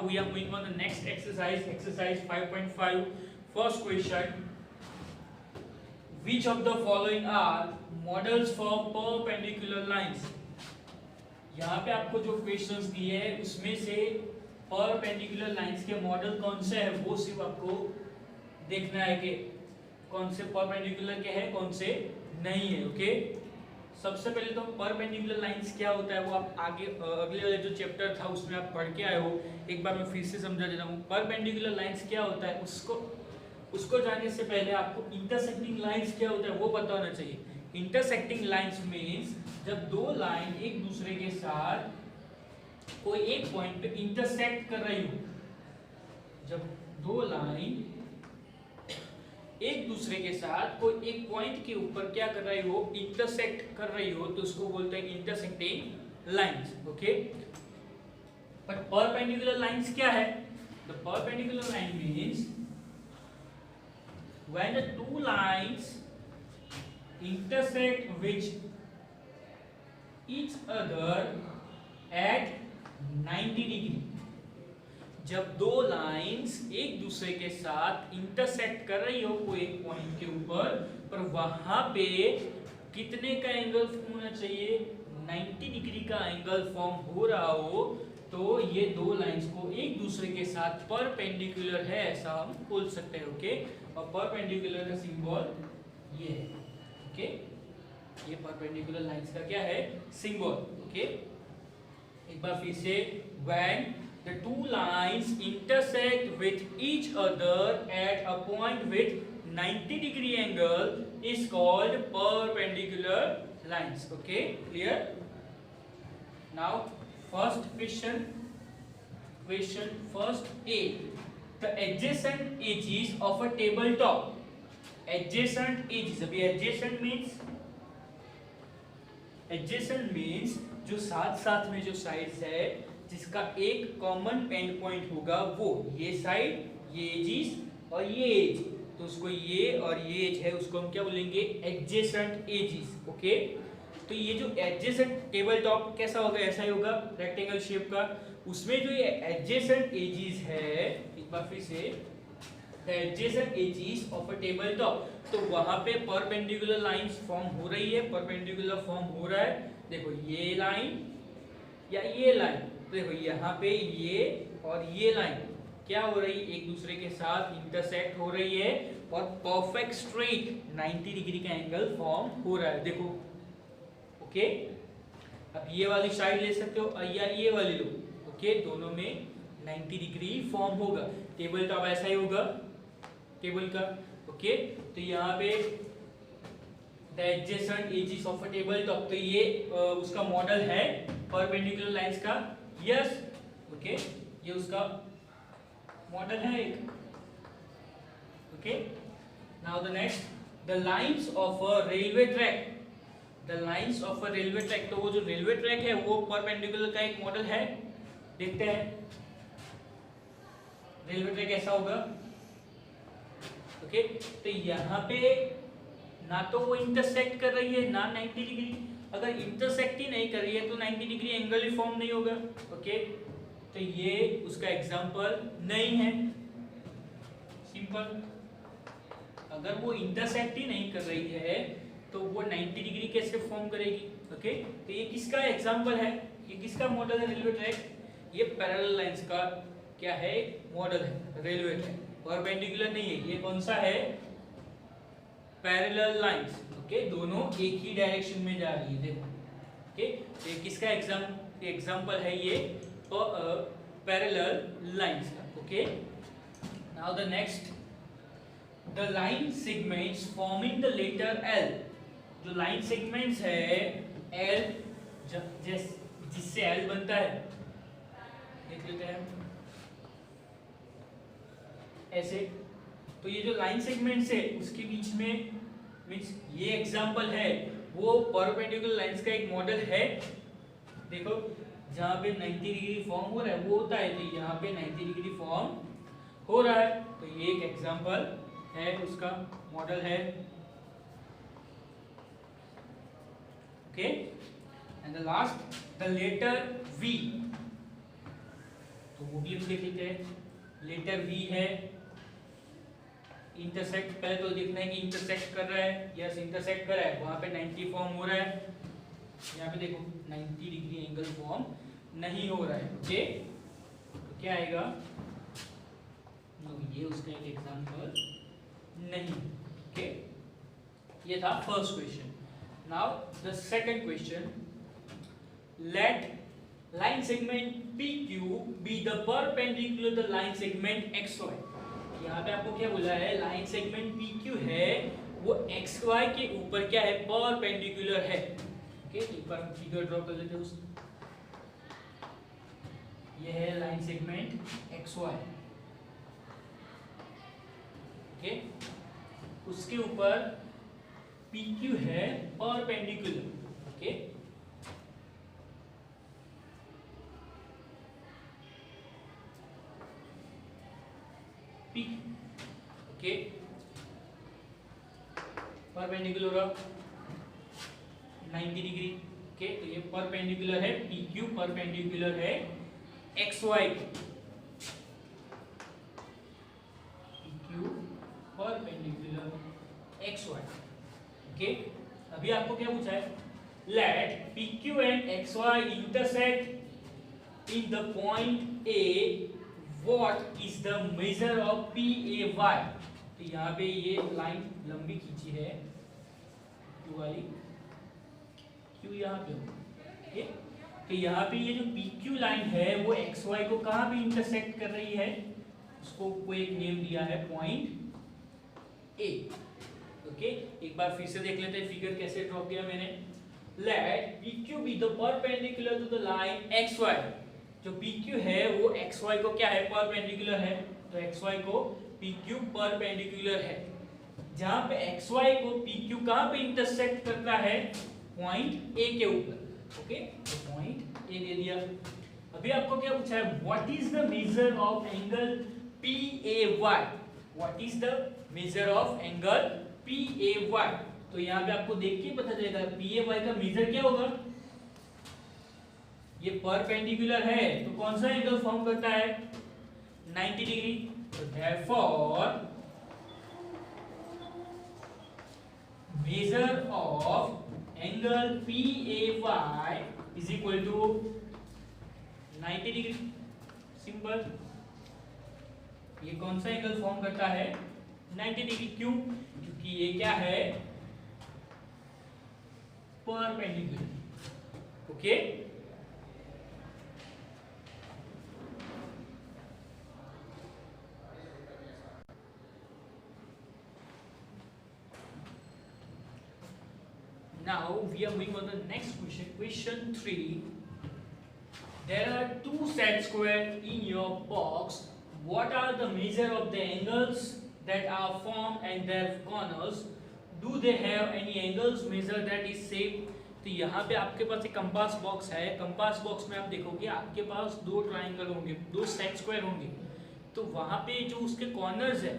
we are moving on the next exercise, exercise 5.5. First question, which of the following are models for perpendicular lines? यहाँ पे आपको जो questions दिए हैं उसमें से परपेंडिकुलर लाइंस के मॉडल कौन से हैं वो सिर्फ आपको देखना है कि कौन से परपेंडिकुलर के हैं कौन से नहीं है। ओके, सबसे पहले तो परपेंडिकुलर लाइंस क्या होता है वो आप आगे अगले वाले जो चैप्टर था उसमें आप पढ़ के आए हो। एक बार मैं फिर से समझा देता हूँ। परपेंडिकुलर लाइंस क्या होता है उसको जानने से पहले आपको इंटरसेक्टिंग लाइंस क्या होता है वो पता होना चाहिए। इंटरसेक्टिंग लाइंस मींस जब दो लाइन एक दूसरे के साथ कोई एक पॉइंट पे इंटरसेक्ट कर रही हो, जब दो लाइन एक दूसरे के साथ कोई एक पॉइंट के ऊपर क्या कर रही हो, इंटरसेक्ट कर रही हो, तो उसको बोलते हैं intersecting lines. Okay, but perpendicular lines क्या है? The perpendicular line means when the two lines intersect with each other at 90 degree. जब दो लाइंस एक दूसरे के साथ इंटरसेक्ट कर रही हो कोई एक पॉइंट के ऊपर, पर वहां पे कितने का एंगल होना चाहिए? 90 डिग्री का एंगल फॉर्म हो रहा हो, तो ये दो लाइंस को एक दूसरे के साथ परपेंडिकुलर है ऐसा हम बोल सकते हैं। ओके, और परपेंडिकुलर का सिंबल ये है। ओके, ये परपेंडिकुलर लाइंस का क्या है? सिंबल। ओके, एक बार फिर से, when the two lines intersect with each other at a point with 90 degree angle is called perpendicular lines. Okay, clear? Now first question first A, the adjacent edges of a tabletop. Adjacent edges, अभी adjacent means जो साथ साथ में जो sides है जिसका एक common and point होगा, वो ये साइड, ये एजिस और ये एज, तो उसको ये और ये एज है उसको हम क्या बोलेंगे? Adjacent edges. ओके, तो ये जो एडजेसेंट टेबल टॉप कैसा होगा? ऐसा ही होगा, रेक्टेंगल शेप का। उसमें जो ये एडजेसेंट एजिस है, एक बार फिर से, the adjacent edges of a table top, तो वहां पे परपेंडिकुलर लाइंस फॉर्म हो रही है, परपेंडिकुलर फॉर्म हो रहा है। देखो ये लाइन या ये लाइन, तो देखो यहाँ पे ये और ये लाइन क्या हो रही है? एक दूसरे के साथ इंटरसेक्ट हो रही है और परफेक्ट स्ट्रेट 90 डिग्री का एंगल फॉर्म हो रहा है। देखो, ओके, अब ये वाली साइड ले सकते हो या ये वाली लो। ओके, दोनों में 90 डिग्री फॉर्म होगा। टेबल टॉप ऐसा ही होगा टेबल का। ओके, तो यहाँ पे the adjacent edges of a table top, तो ये उसका मॉडल है परपेंडिकुलर लाइंस का। यस, ओके, ये उसका मॉडल है एक। Okay, now the next, the lines of a railway track. The lines of a railway track, तो वो जो रेलवे ट्रैक है वो परपेंडिकुलर का एक मॉडल है। देखते हैं रेलवे ट्रैक ऐसा होगा। ओके, तो यहाँ पे ना तो वो इंटरसेक्ट कर रही है ना 90 डिग्री। अगर इंटरसेक्ट ही नहीं कर रही है तो 90 डिग्री एंगल ही फॉर्म नहीं होगा। ओके, तो ये उसका एग्जांपल नहीं है। सिंपल, अगर वो इंटरसेक्ट ही नहीं कर रही है तो वो 90 डिग्री कैसे फॉर्म करेगी? ओके, तो ये किसका एग्जांपल है? ये किसका मॉडल है रेलवे ट्रैक? ये पैरेलल लाइंस का क्या है? मॉडल है रेलवे ट्रैक। परपेंडिकुलर नहीं है, ये कौन सा है? Parallel lines. ओके, दोनों एक ही डायरेक्शन में जा रही है। देखो, ओके, ये किसका एग्जांपल है? ये पैरेलल लाइंस का। Okay, now the next, the line segments forming the letter L। जो लाइन सेगमेंट्स है L, जिससे L बनता है, देख लेते हैं ऐसे। तो ये जो लाइन सेगमेंट्स है उसके बीच में मींस ये एग्जांपल है, वो परपेंडिकुलर लाइंस का एक मॉडल है। देखो, जहाँ पे 90 डिग्री फॉर्म हो रहा है वो होता है, तो यहाँ पे 90 डिग्री फॉर्म हो रहा है, तो ये एक एग्जांपल है, उसका मॉडल है। Okay, and the last, the letter V। तो वो भी हम देख लेते हैं। लेटर वी है, इंटरसेक्ट, पहले तो देखना है कि इंटरसेक्ट कर रहा है, यस इंटरसेक्ट कर रहा है, वहां पे 90 फॉर्म हो रहा है, यहाँ पे देखो 90 डिग्री एंगल फॉर्म नहीं हो रहा है। ओके, तो क्या आएगा, ये उसका एक एग्जांपल नहीं। ओके, ये था first question. Now the second question, let line segment PQ be the perpendicular the line segment XY। यहाँ पे आपको क्या बोला है, लाइन सेगमेंट PQ है वो XY के ऊपर क्या है, परपेंडिकुलर है। ओके, एक बार फिगर ड्रॉ कर लेते हैं उसका। ये है लाइन सेगमेंट XY। ओके, उसके ऊपर PQ है perpendicular. Okay, okay, perpendicular 90 degree. Okay, तो ये परपेंडिकुलर है, PQ परपेंडिकुलर है XY, PQ perpendicular XY। Okay, अभी आपको क्या पूछा है, let PQ and XY intersect in the point A, what is the measure of PAY। तो यहाँ पे ये लाइन लंबी खींची है Q वाली, Q यहाँ पे हो। तो यहाँ पे ये जो PQ लाइन है वो XY को कहाँ पे इंटरसेक्ट कर रही है, उसको कोई एक नेम दिया है पॉइंट A। ओके, एक बार फिर से देख लेते हैं फिगर कैसे ड्रॉ किया मैंने। Let PQ be the perpendicular to the line XY। जो PQ है वो XY को क्या है, परपेंडिकुलर है, तो XY को PQ परपेंडिकुलर है। जहां पे XY को PQ कहां पे इंटरसेक्ट करता है, पॉइंट A के ऊपर। ओके, तो पॉइंट A दे दिया। अभी आपको क्या पूछा है, what is the measure of angle PAY। What is the measure of angle PAY। तो यहाँ पे आपको देख के पता चलेगा PAY का मेजर क्या होगा, ये परपेंडिकुलर है तो कौन सा एंगल फॉर्म करता है, 90 डिग्री। तो therefore measure of angle PAY is equal to 90 degree. Simple, ये कौन सा एंगल फॉर्म करता है, 90 डिग्री। क्यों, क्योंकि ये क्या है, perpendicular. Okay, now we are moving on to the next question. Question 3. There are two set squares in your box. What are the measure of the angles that are formed and their corners? Do they have any angles measure that is same? तो यहाँ पे आपके पास एक compass box है। Compass box में आप देखोगे आपके पास दो ट्राइंगल होंगे, दो सेट स्क्वायर होंगे। तो वहाँ पे जो उसके कॉर्नर्स है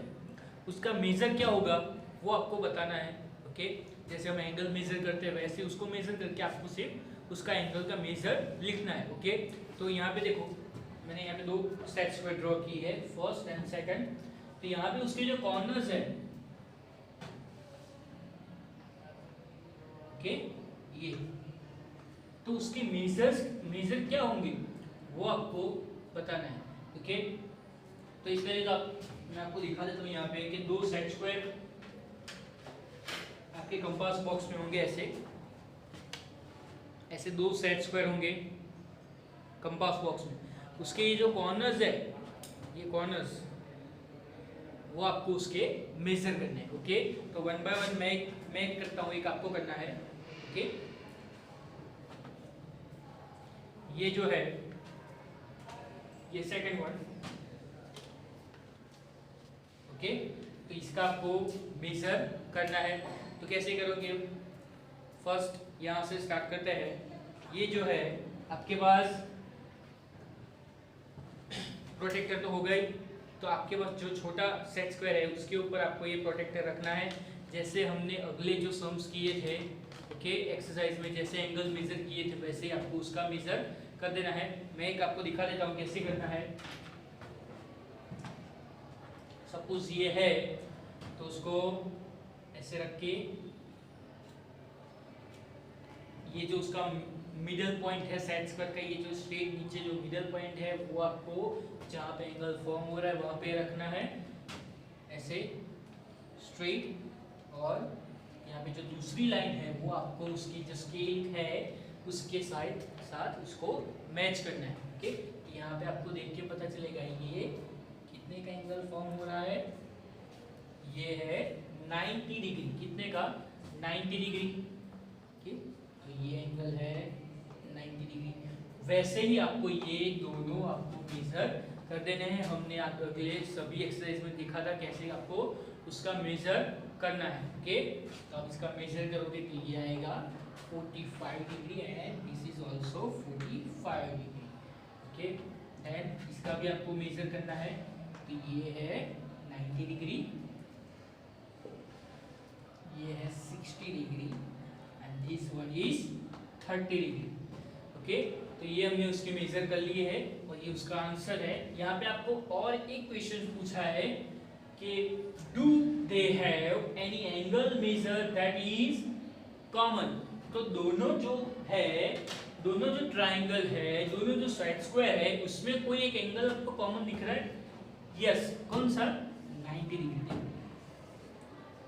उसका मेजर क्या होगा वो आपको बताना है। ओके, जैसे हम एंगल मेजर करते हैं वैसे उसको मेजर करके आपको सिर्फ उसका एंगल का मेजर लिखना है। ओके, तो यहाँ पे देखो मैंने यहाँ पे दो सेट स्क्वायर ड्रॉ की है, फर्स्ट एंड सेकंड। तो यहाँ पे उसके जो कॉर्नर्स है, ओके, ये तो उसके मेजर क्या होंगे वो आपको बताना है। ओके, तो इस तरह का मैं आपको दिखा देता हूँ यहाँ पे कि दो सेट स्क्वायर आपके कंपास बॉक्स में होंगे। ऐसे दो सेट स्क्वायर होंगे कंपास बॉक्स में। उसके ये जो कॉर्नर्स है, ये कॉर्नर्स वो आपको उसके मेजर करने हैं। ओके, तो वन बाय वन मैं करता हूँ, एक आपको करना है। ओके, ये जो है ये सेकंड वन। ओके, तो इसका आपको मेजर करना है। तो कैसे करोगे, फर्स्ट यहाँ से स्टार्ट करते हैं। ये जो है आपके पास प्रोटेक्टर तो हो गई, तो आपके पास जो छोटा सेट स्क्वायर है उसके ऊपर आपको ये प्रोटेक्टर रखना है। जैसे हमने अगले जो सम्स किए थे, ओके, एक्सरसाइज में जैसे एंगल मेजर किए थे वैसे आपको उसका मेजर कर देना है। मैं एक आपको दिखा देता हूँ कैसे करना है। सपोज ये है तो उसको ऐसे रख के ये जो उसका मिडल पॉइंट है सेट स्क्वायर का, ये जो स्ट्रेट नीचे जो मिडल पॉइंट है वो आपको जहाँ पे एंगल फॉर्म हो रहा है वहाँ पे रखना है ऐसे स्ट्रेट, और यहाँ पे जो दूसरी लाइन है वो आपको उसकी जो स्केल है उसके साथ उसको मैच करना है। ओके, यहाँ पे आपको देख के पता चलेगा ये कितने का एंगल फॉर्म हो रहा है। ये है 90 डिग्री, कितने का 90 डिग्री। ओके, तो ये एंगल है 90 डिग्री। वैसे ही आपको ये दोनों आपको मेजर कर देने हैं। हमने अगले सभी एक्सरसाइज में दिखा था कैसे आपको उसका मेजर करना है। ओके, तो आप इसका मेजर करोगे तो ये आएगा 45 degree and this is also 45 degree. Okay, and इसका भी आपको मेजर करना है तो ये है 90 डिग्री, ये है 60 degree and this one is 30 degree. Okay, तो ये हमने उसके मेजर कर लिए हैं और ये उसका आंसर है। यहाँ पे आपको और एक क्वेश्चन पूछा है कि do they have any angle measure that is common. तो दोनों जो है, दोनों जो ट्राइंगल है, दोनों जो साइड स्क्वायर है, उसमें कोई एक एंगल आपको कॉमन दिख रहा है? यस, कौन सा? 90 डिग्री।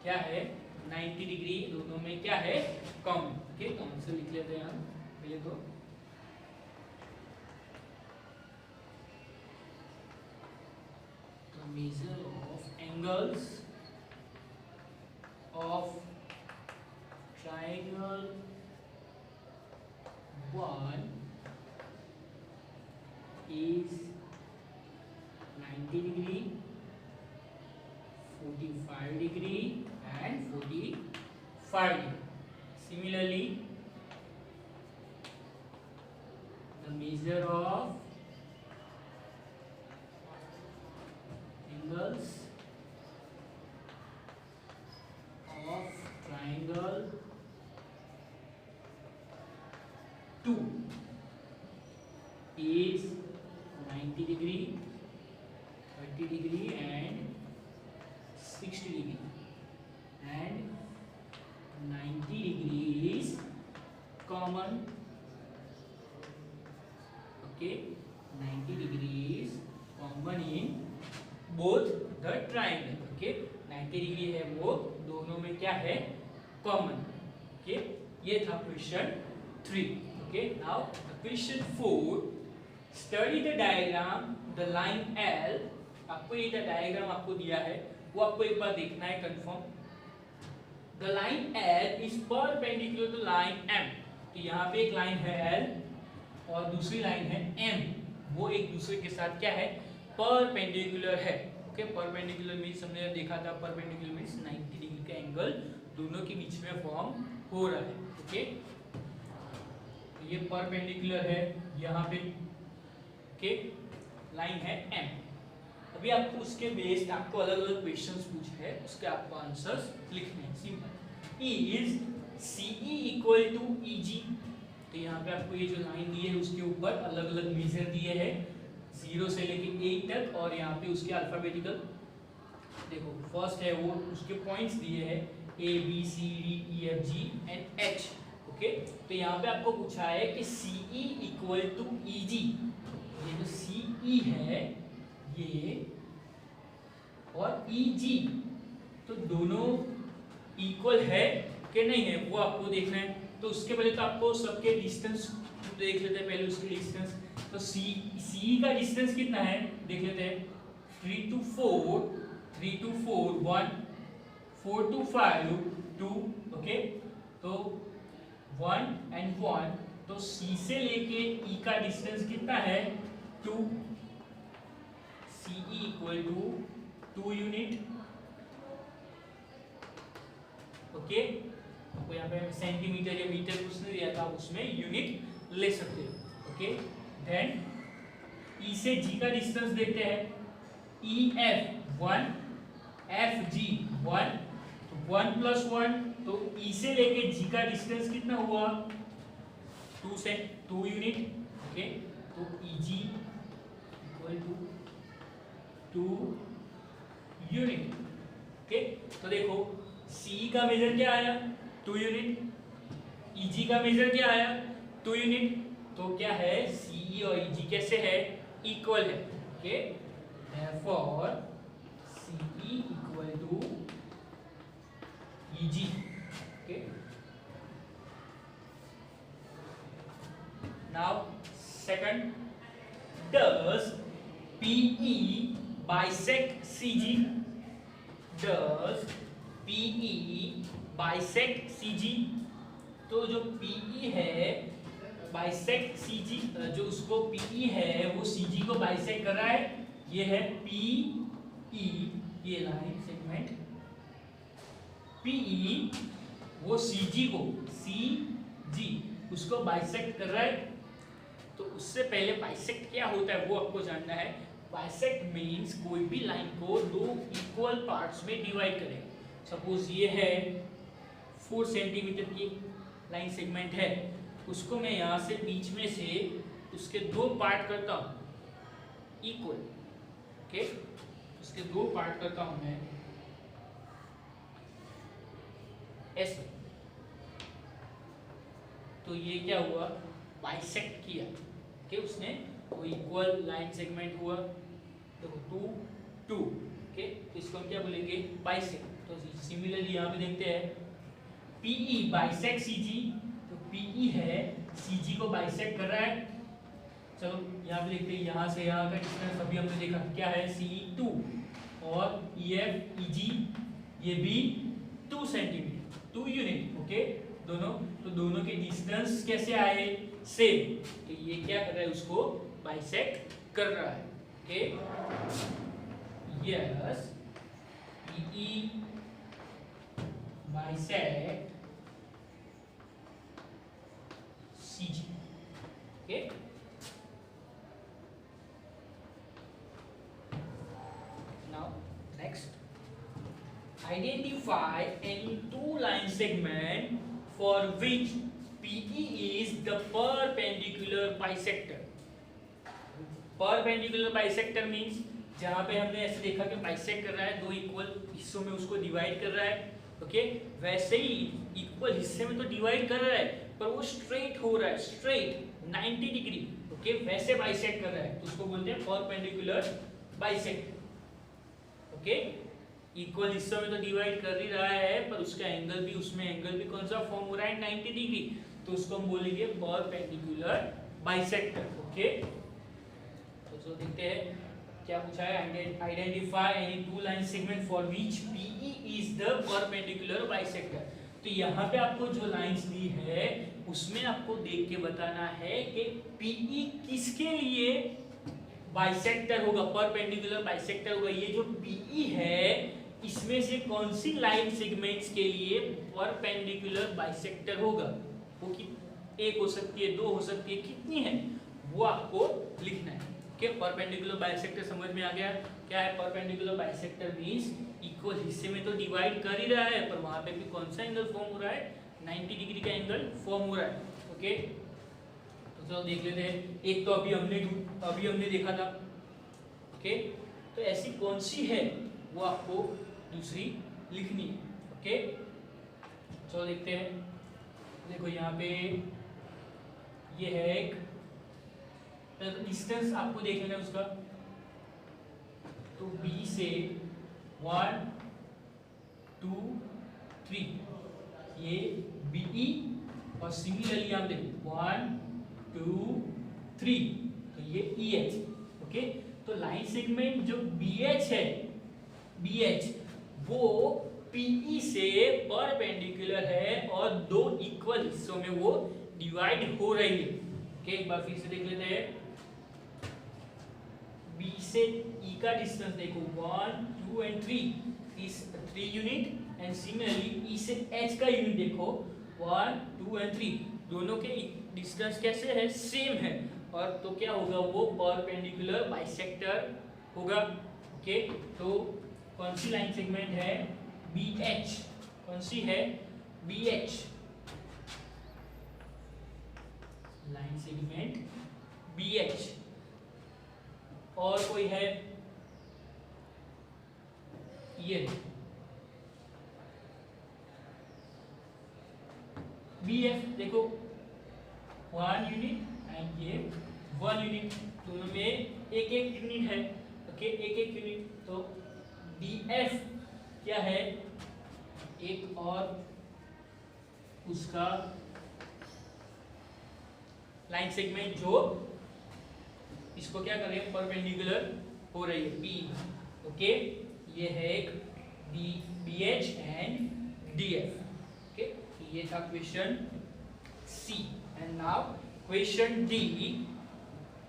क्या है? 90 डिग्री दोनों में क्या है? कॉमन। ओके, तो आंसर लिख लेते हैं हम पहले तो। Measure of angles of triangle 1 is 90 degree, 45 degree and 45 degree. Similarly, the measure of angles of triangle 2 is 90 degree, 30 degree and 60 degree, and 90 degree is common. Okay, 90 degree is common in both the triangle. Okay, 90 degree है वो दोनों में क्या है? Common. Okay, ये था question 3। Okay, now question 4, study the diagram the line L। आपको ये डायग्राम आपको दिया है वो आपको एक बार देखना है confirm. The line L is perpendicular to line M। तो यहाँ पे एक लाइन है L और दूसरी लाइन है M, वो एक दूसरे के साथ क्या है? परपेंडिकुलर है। ओके, परपेंडिकुलर मींस हमने देखा था, परपेंडिकुलर मींस 90 डिग्री का एंगल दोनों के बीच में फॉर्म हो रहा है। ओके, तो ये परपेंडिकुलर है यहाँ पे। ओके, लाइन है M। अभी आपको उसके बेस्ड आपको अलग अलग क्वेश्चंस पूछे हैं, उसके आपको आंसर्स लिखने हैं। Simple, is CE equal to EG। तो यहाँ पे आपको ये जो लाइन दी है उसके ऊपर अलग अलग मेजर दिए हैं 0 से लेके 8 तक, और यहाँ पे उसके अल्फाबेटिकल देखो, फर्स्ट है वो उसके पॉइंट्स दिए हैं A B C D E F G and H। Okay, तो यहाँ पे आपको पूछा है कि CE इक्वल टू EG। ये जो CE है ये और EG तो दोनों इक्वल है कि नहीं है वो आपको देखना है। तो उसके पहले तो आपको सबके डिस्टेंस देख लेते हैं, पहले उसके डिस्टेंस। तो CE का डिस्टेंस कितना है देख लेते हैं, 3 to 4 1, 4 to 5 2। ओके, तो 1 and 1, तो C से लेके E का डिस्टेंस कितना है? 2। CE equal to 2 unit. Okay, आपको यहाँ पे सेंटीमीटर या मीटर कुछ नहीं दिया था, उसमें यूनिट ले सकते हो। ओके, देन E से G का डिस्टेंस देखते हैं, EF 1, FG 1, तो 1 + 1, तो E से लेके G का डिस्टेंस कितना हुआ? 2 यूनिट। ओके, मेजर क्या आया 2 यूनिट, ईजी का मेजर क्या आया 2 यूनिट। तो क्या है सीई और ईजी कैसे है इक्वल है। Okay therefore CE equal to EG. Okay now second, does PE bisect CG? Does PE bisect CG? तो जो PE है bisect CG, जो उसको PE है वो CG को bisect कर रहा है। ये है PE, ये लाइन सेगमेंट PE वो CG को CG उसको bisect कर रहा है। तो उससे पहले बाइसेक्ट क्या होता है वो आपको जानना है। बाइसेक्ट मींस कोई भी लाइन को दो इक्वल पार्ट्स में डिवाइड करें। सपोज ये है 4 सेंटीमीटर की लाइन सेगमेंट है, उसको मैं यहाँ से बीच में से उसके दो पार्ट करता हूँ इक्वल। ओके उसके दो पार्ट करता हूँ मैं ऐसे, तो ये क्या हुआ बाइसेक्ट किया कि उसने वो इक्वल लाइन सेगमेंट हुआ। देखो 2 2 ओके तो इसको हम क्या बोलेंगे बाइसेक्ट। तो सिमिलरली यहाँ पे देखते हैं PE बाइसेक्ट CG, तो PE है CG को बाइसेक्ट कर रहा है। चलो यहाँ पे देखते हैं यहाँ से यहाँ का डिस्टेंस अभी हमने देखा क्या है CE2 और EF EG ये भी 2 सेंटीमीटर 2 यूनिट। ओके दोनों, तो दोनों के डिस्टेंस कैसे आए सेम, तो ये क्या कर रहा है उसको बाइसेक्ट कर रहा है। Okay yes PE bisect CG। Okay now next, identify any two line segment for which PE is the perpendicular bisector। perpendicular bisector means जहाँ पे हमने ऐसे देखा कि बाइसेक्ट कर रहा है, दो इक्वल हिस्सों में उसको डिवाइड कर रहा है। ओके वैसे ही इक्वल हिस्से में तो डिवाइड कर रहा है पर वो स्ट्रेट हो रहा है, स्ट्रेट 90 डिग्री। ओके वैसे बाइसेक्ट कर रहा है तो उसको बोलते हैं परपेंडिकुलर बाइसेक्टर। ओके इक्वल हिस्सों में तो डिवाइड कर ही रहा है पर उसका एंगल भी, उसमें एंगल भी कौन सा फॉर्म हो रहा है 90 डिग्री, तो उसको हम बोलेंगे परपेंडिकुलर बाइसेक्टर। ओके तो जो देखते हैं क्या पूछा है, identify any two line segment for which PE is the perpendicular bisector. तो यहाँ पे आपको जो लाइंस दी है उसमें आपको देख के बताना है कि PE किसके लिए बाइसेक्टर होगा, परपेंडिकुलर बाइसेक्टर होगा। ये जो PE है इसमें से कौन सी लाइन सेगमेंट्स के लिए परपेंडिकुलर बाइसेक्टर होगा। वो कि एक हो सकती है, दो हो सकती है, कितनी है वो आपको लिखना है। ओके परपेंडिकुलर बाइसेक्टर समझ में आ गया क्या है। परपेंडिकुलर बाइसेक्टर मींस इक्वल हिस्से में तो डिवाइड कर ही रहा है पर वहां पे भी कौन सा एंगल फॉर्म हो रहा है 90 डिग्री का एंगल फॉर्म हो रहा है। ओके तो चलो देख लेते हैं। एक तो अभी हमने देखा था। ओके तो ऐसी कौन सी है वो आपको दूसरी लिखनी है। ओके चलो देखते हैं। देखो यहाँ पे ये है एक डिस्टेंस आपको देख लेना उसका, तो B से 1 2 3 ये BE और सिमिलरली आप देखो 1 2 3 तो ये EH। ओके तो लाइन सेगमेंट जो BH है, BH वो PE से परपेंडिकुलर है और दो इक्वल हिस्सों में वो डिवाइड हो रही है। ओके एक बार फिर से देख लेते हैं। B से E का डिस्टेंस देखो 1 2 and 3 is 3 unit and similarly E से H का यूनिट देखो 1 2 एंड 3 दोनों के डिस्टेंस कैसे है सेम है और तो क्या होगा वो परपेंडिकुलर बाइसेक्टर होगा। ओके तो कौन सी लाइन सेगमेंट है BH, कौन सी है BH लाइन सेगमेंट BH। और कोई है ये बी एफ देखो 1 यूनिट एंड ये 1 यूनिट, दोनों में एक एक यूनिट है, ओके, एक एक यूनिट। तो बी एफ क्या है, एक और उसका लाइन सेगमेंट जो इसको क्या कर रहे हैं, परपेंडिकुलर हो रही है, पी, ओके। ये है एक B H and D F, okay. ये था question C. And now question D,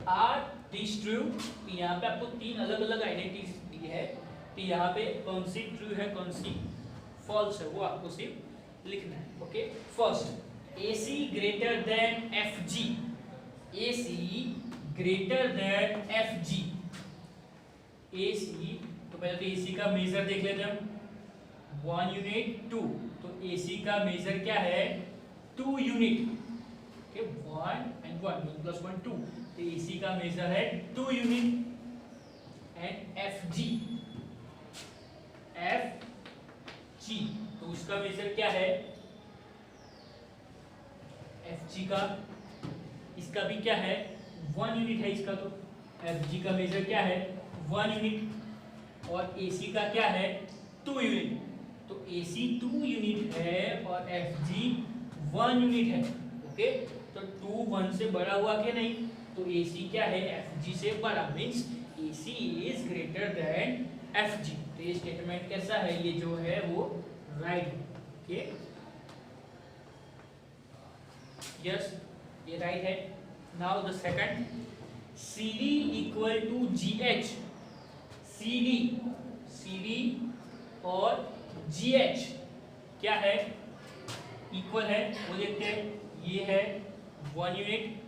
are this true. यहाँ पे आपको तीन अलग अलग आइडेंटिटीज दी है, तो यहाँ पे कौन सी ट्रू है कौन सी फॉल्स है वो आपको सिर्फ लिखना है, ओके। फर्स्ट, ए सी ग्रेटर देन एफ जी, ए सी ग्रेटर देन एफ जी। ए सी, तो पहले तो ए सी का मेजर देख लेते हैं हम, 1 यूनिट 2, तो ए सी का मेजर क्या है, 2 यूनिट, ओके, 1 एंड 1, 1 + 1 2, तो ए सी का मेजर है 2 यूनिट। एंड एफ जी, तो उसका मेजर क्या है, एफ जी का, इसका भी क्या है 1 यूनिट है इसका, तो एफ जी का मेजर क्या है 1 यूनिट, और ए सी का क्या है 2 यूनिट, तो ए सी 2 यूनिट है और एफ जी 1 यूनिट है, ओके। तो 2 1 से बड़ा हुआ कि नहीं, तो ए सी क्या है एफ जी से बड़ा, means A C is greater than F G. तो ये स्टेटमेंट कैसा है, ये जो है वो राइट है, ओके, यस, ये राइट है। Now the second, C D equal to G H, C D और जी एच क्या है, इक्वल है, वो देखते हैं। ये है 1 यूनिट,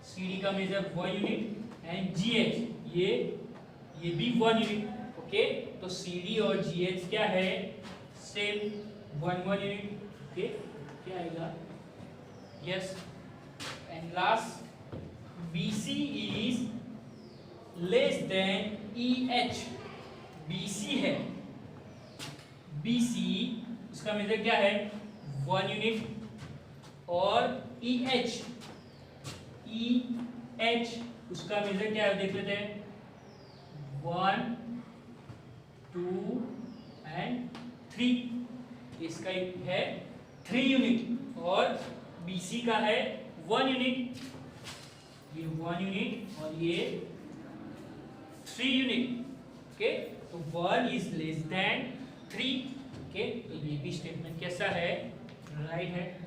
सी डी का measure 1 unit, and G H ये भी 1 यूनिट, ओके। तो सी डी और जी एच क्या है, सेम 1 1 यूनिट, ओके। क्या आएगा, yes. And last, B C is less than E H, B C है, बी सी उसका मेजर क्या है 1 यूनिट, और ई एच उसका मेजर क्या है देख लेते हैं, 1 2 एंड 3, इसका है 3 यूनिट, और बी सी का है 1 यूनिट, ये 1 यूनिट और ये 3 यूनिट, ओके। तो 1 इज लेस देन 3, ओके। तो ये भी स्टेटमेंट कैसा है, राइट है।